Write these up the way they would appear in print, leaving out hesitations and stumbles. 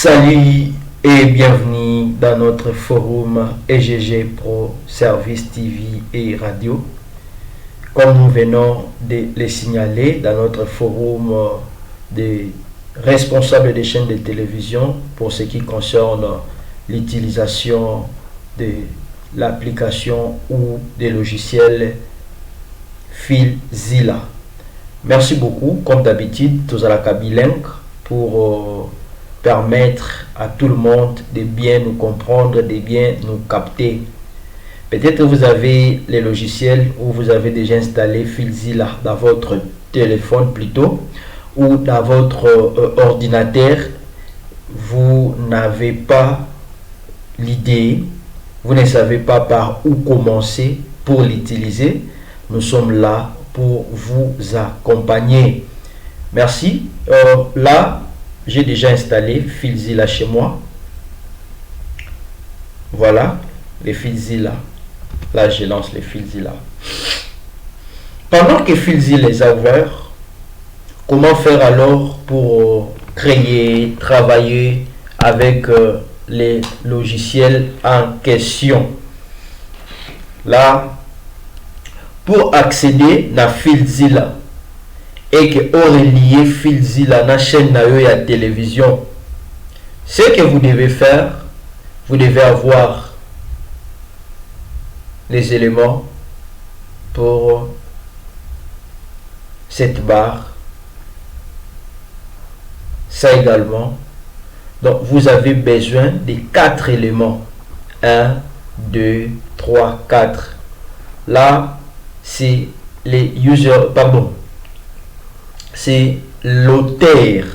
Salut et bienvenue dans notre forum EGG Pro Service TV et Radio. Comme nous venons de le signaler dans notre forum des responsables des chaînes de télévision pour ce qui concerne l'utilisation de l'application ou des logiciels FilZilla. Merci beaucoup, comme d'habitude, tous à la bilingue pour permettre à tout le monde de bien nous comprendre, de bien nous capter. Peut-être que vous avez les logiciels ou vous avez déjà installé FilZilla dans votre téléphone plutôt ou dans votre ordinateur. Vous n'avez pas l'idée, vous ne savez pas par où commencer pour l'utiliser. Nous sommes là pour vous accompagner. Merci. Là, j'ai déjà installé FilZilla chez moi. Voilà, les FilZilla. Là, je lance les FilZilla. Pendant que FilZilla est ouvert, comment faire alors pour créer, travailler avec les logiciels en question? Là, pour accéder à FilZilla et que on relie FilZilla à la chaîne de télévision, ce que vous devez faire, vous devez avoir les éléments pour cette barre. Ça également. Donc vous avez besoin de 4 éléments. 1, 2, 3, 4. Là, c'est les users, pardon. C'est l'auteur,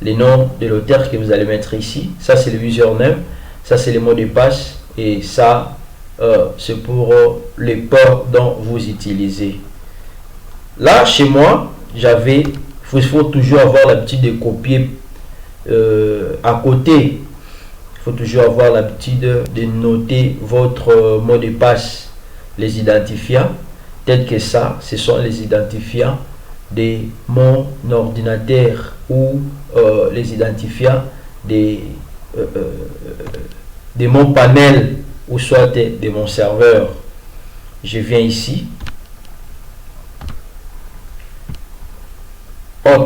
les noms de l'auteur que vous allez mettre ici. Ça c'est le username, ça c'est le mot de passe et ça c'est pour les ports dont vous utilisez. Là chez moi, il faut toujours avoir l'habitude de copier à côté. Il faut toujours avoir l'habitude de noter votre mot de passe, les identifiants. Peut-être que ça, ce sont les identifiants de mon ordinateur ou les identifiants de mon panel ou soit de mon serveur. Je viens ici,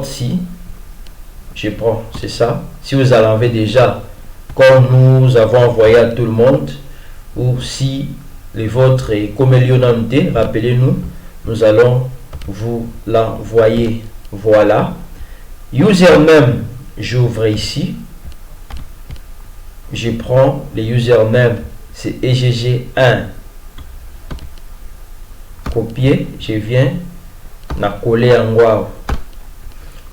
ici, je prends, c'est ça. Si vous en avez déjà, comme nous avons envoyé à tout le monde, ou si les vôtres est comme Lionante, rappelez-nous, nous allons vous l'envoyer. Voilà. Username, j'ouvre ici. Je prends le username, c'est EGG1. Copier, je viens, la coller en wow.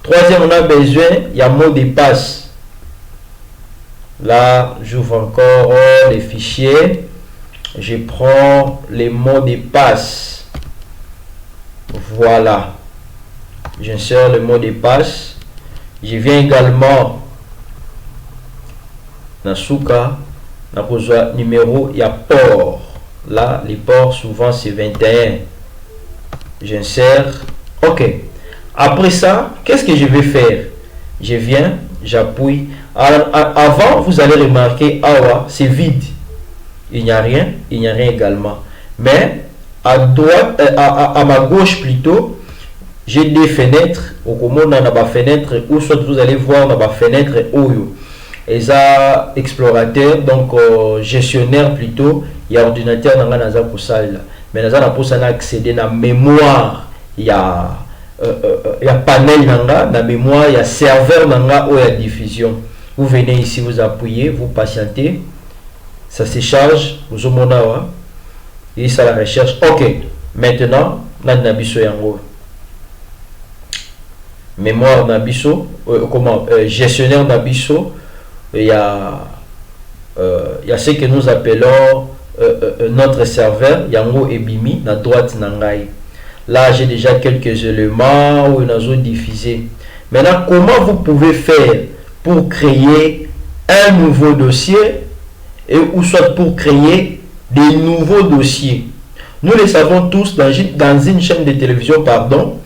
Troisième, on a besoin, il y a mot de passe. Là, j'ouvre encore les fichiers. Je prends les mots de passe. Voilà, j'insère le mot de passe. Je viens également dans Souka, dans le numéro, il y a port. Là, les ports souvent c'est 21. J'insère. Ok. Après ça, qu'est-ce que je vais faire? Je viens, j'appuie. Avant, vous allez remarquer, c'est vide. Il n'y a rien également. Mais à droite, à ma gauche plutôt, j'ai des fenêtres. Au commande dans la fenêtre, ou soit vous allez voir dans la fenêtre Oyo. Et ça, explorateur, donc gestionnaire plutôt, il y a ordinateur dans la salle. Mais dans la poste, on a accédé à la mémoire. Il y a panel dans la mémoire, il y a serveur dans la ou il y a diffusion. Vous venez ici, vous appuyez, vous patientez. Ça se charge, vous avez et ça la recherche. Ok, maintenant, on a biso yango. Mémoire nabiso, gestionnaire nabiso, il y a ce que nous appelons notre serveur, yango ebimi, na droite nangai. Là, j'ai déjà quelques éléments où nous avons diffusé. Maintenant, comment vous pouvez faire pour créer un nouveau dossier et ou soit pour créer des nouveaux dossiers? Nous le savons tous, dans une chaîne de télévision, pardon,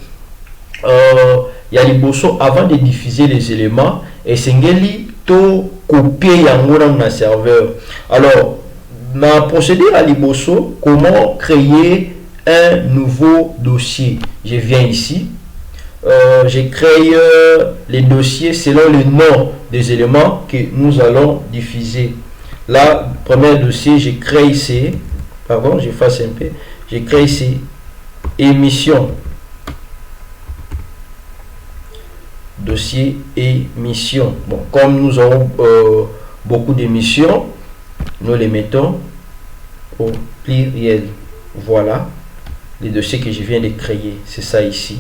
il y a les bossos avant de diffuser les éléments et Sengeli to copier yango dans un serveur. Alors ma procédure à liboso, comment créer un nouveau dossier. Je viens ici, je crée les dossiers selon le nom des éléments que nous allons diffuser. Là, premier dossier, je crée ici, pardon, j'efface un peu, je crée ici émission, dossier émission. Bon, comme nous aurons beaucoup d'émissions, nous les mettons au pluriel. Voilà les dossiers que je viens de créer, c'est ça ici.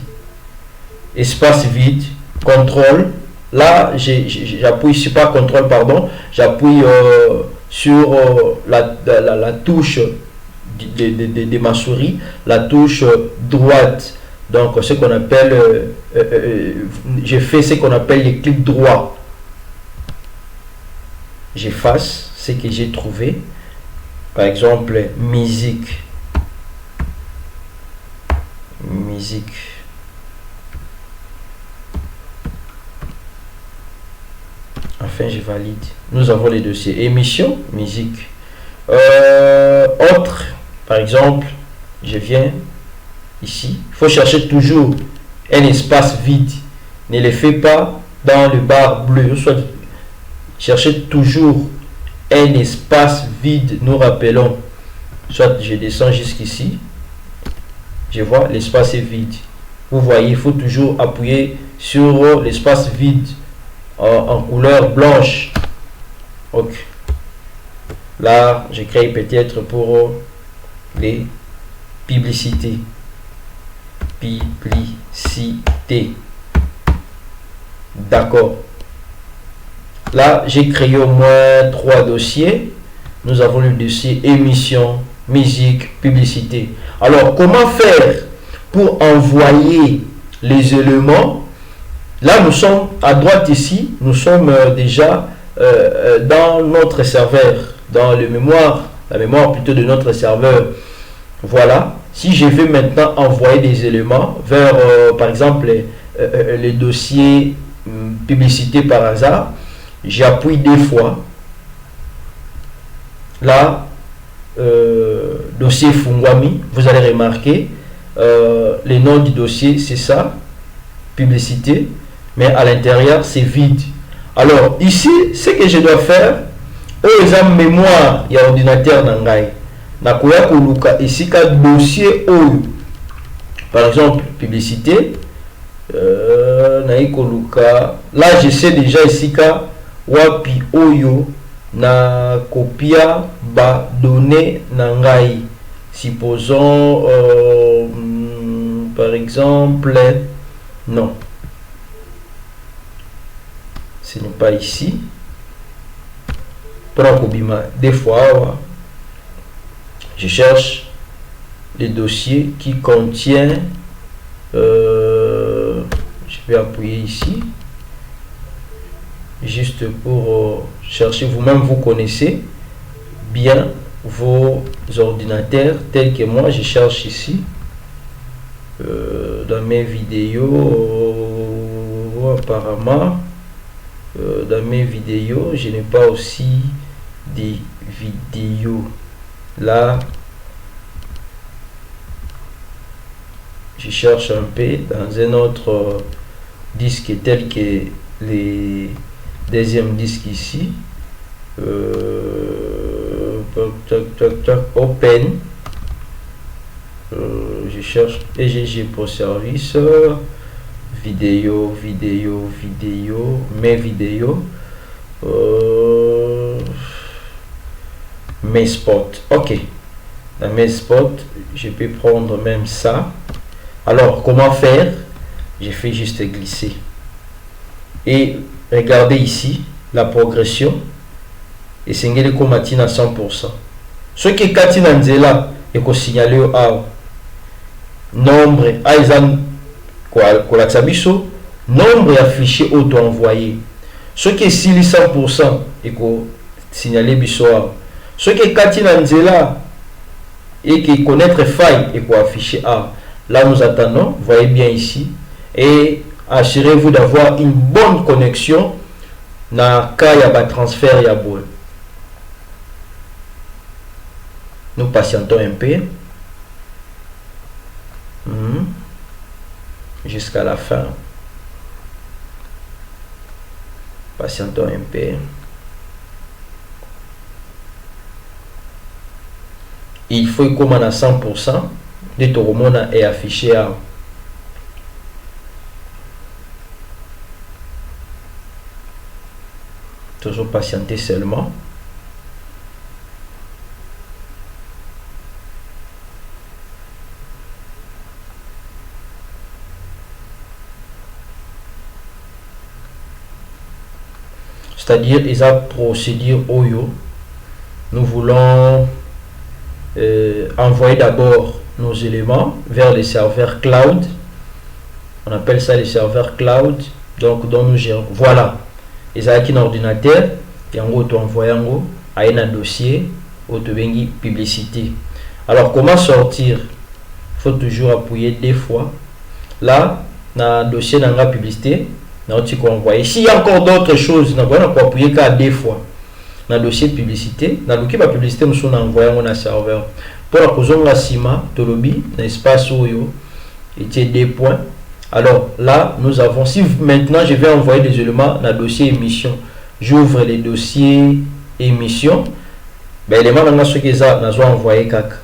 Espace vide, contrôle. Là, j'appuie sur pas contrôle, pardon, j'appuie sur la touche de ma souris, la touche droite. Donc, ce qu'on appelle, je fais ce qu'on appelle les clics droits. J'efface ce que j'ai trouvé. Par exemple, musique. Enfin, je valide. Nous avons les dossiers émission, musique. Autre, par exemple, je viens ici. Il faut chercher toujours un espace vide. Ne le fais pas dans le bar bleu. Soit cherchez toujours un espace vide. Nous rappelons. Soit je descends jusqu'ici. Je vois l'espace est vide. Vous voyez, il faut toujours appuyer sur l'espace vide en couleur blanche. Ok. Là, je crée peut-être pour les publicités. Publicité. D'accord. Là, j'ai créé au moins 3 dossiers. Nous avons le dossier émission, musique, publicité. Alors, comment faire pour envoyer les éléments? Là, nous sommes à droite ici. Nous sommes déjà dans notre serveur, dans le mémoire, la mémoire plutôt de notre serveur. Voilà. Si je vais maintenant envoyer des éléments vers, par exemple, les dossiers publicité par hasard, j'appuie 2 fois. Là, dossier Fungwami, vous allez remarquer, le nom du dossier, c'est ça, publicité, mais à l'intérieur, c'est vide. Alors, ici, ce que je dois faire, exemple mémoire, il y a ordinateur Nangai. Nakoya koluka ici ka dossier oyo. Par exemple, publicité. Naikoluka. Là, je sais déjà ici ka wapi oyo na copia ba données Nangai. Supposons par exemple, non. Ce n'est pas ici. Des fois, je cherche les dossiers qui contiennent. Je vais appuyer ici. Juste pour chercher. Vous-même, vous connaissez bien vos ordinateurs tels que moi. Je cherche ici. Dans mes vidéos, apparemment. Dans mes vidéos, je n'ai pas aussi des vidéos. Là, je cherche un peu dans un autre disque tel que les deuxième disque ici. Open. Je cherche EGG pour service. Vidéo, mes vidéos. Mes spots. Ok. Dans mes spots, je peux prendre même ça. Alors, comment faire? Je fais juste glisser. Et regardez ici la progression. Et c'est une comatine à 100%. Ce qui est Katina Nzela et qu'on signale au nombre Aizan nombre affiché auto-envoyé. Ce qui est 100% et qu'on signale bisoir. Ce qui est Katina Nzela et qui connaître faille et qu'on affiché A. Là nous attendons, voyez bien ici. Et assurez-vous d'avoir une bonne connexion na cas ya ba transfert ya boy. Nous patientons un peu jusqu'à la fin. Patientons un peu. Il faut comme à 100% de tout le monde est affiché à toujours patienter seulement. C'est-à-dire, ils ont procédure OYO. Nous voulons envoyer d'abord nos éléments vers les serveurs cloud. On appelle ça les serveurs cloud. Donc, dont nous gérons. Voilà. Ils ont un ordinateur. Et en gros, tu envoies un dossier où tu as publicité. Alors, comment sortir? Il faut toujours appuyer 2 fois. Là, dans le dossier dans la publicité, s'il y a encore d'autres choses, on va appuyer qu'à 2 fois. Dans le dossier de publicité, dans le dossier de publicité, nous sommes envoyés un serveur. Pour la cause de Sima, Tolobi, l'espace Oyo, était 2 points. Alors là, nous avons, si maintenant je vais envoyer des éléments dans le dossier émission, j'ouvre les dossiers émission, ben, les éléments dans ce que ça, nous avons envoyé caca.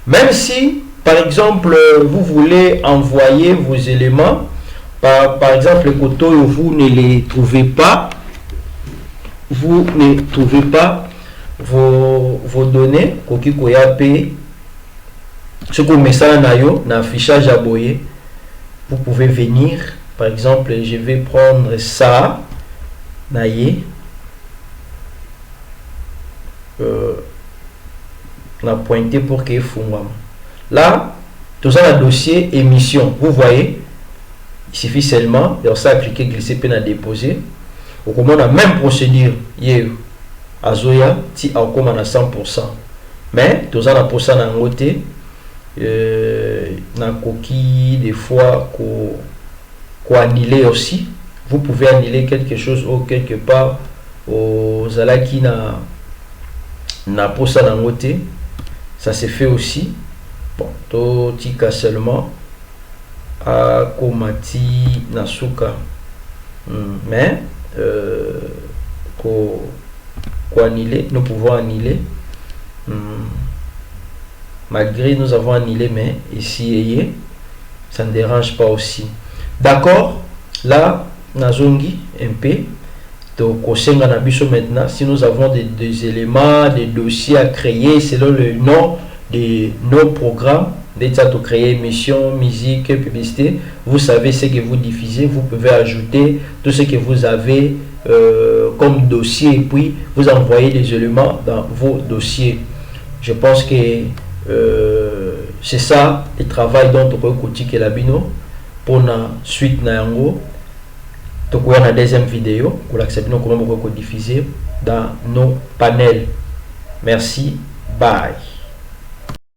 Même si, par exemple, vous voulez envoyer vos éléments, par exemple, les coteaux, vous ne les trouvez pas, vous ne trouvez pas vos données, ce que vous mettez dans l'affichage à boyer, vous pouvez venir, par exemple, je vais prendre ça, naïe, la pointer pour qu'il faut. Là, tout ça, le dossier émission, vous voyez, il suffit seulement de ça cliquer, glisser, puis déposer. Au comment la même procédure, à Zoya, si on commande à 100%. Mais tout ça, pour ça, dans côté, dans coquille, des fois, qu'on annuler aussi. Vous pouvez annuler quelque chose ou quelque part aux alaki na pour ça dans côté. Ça se fait aussi. Bon, tout tika seulement à Komati Nasuka. Mais annuler, nous pouvons annuler. Malgré nous avons annulé, mais ici ça ne dérange pas aussi. D'accord? Là, Nazongi MP. Donc, maintenant, si nous avons des éléments, des dossiers à créer selon le nom de nos programmes, d'être à créer émission, musique, publicité, vous savez ce que vous diffusez, vous pouvez ajouter tout ce que vous avez comme dossier et puis vous envoyez des éléments dans vos dossiers. Je pense que c'est ça le travail dont on peut que la bino pour la suite na yango. Donc, on a la deuxième vidéo pour l'accepter comment on peut diffuser dans nos panels. Merci, bye.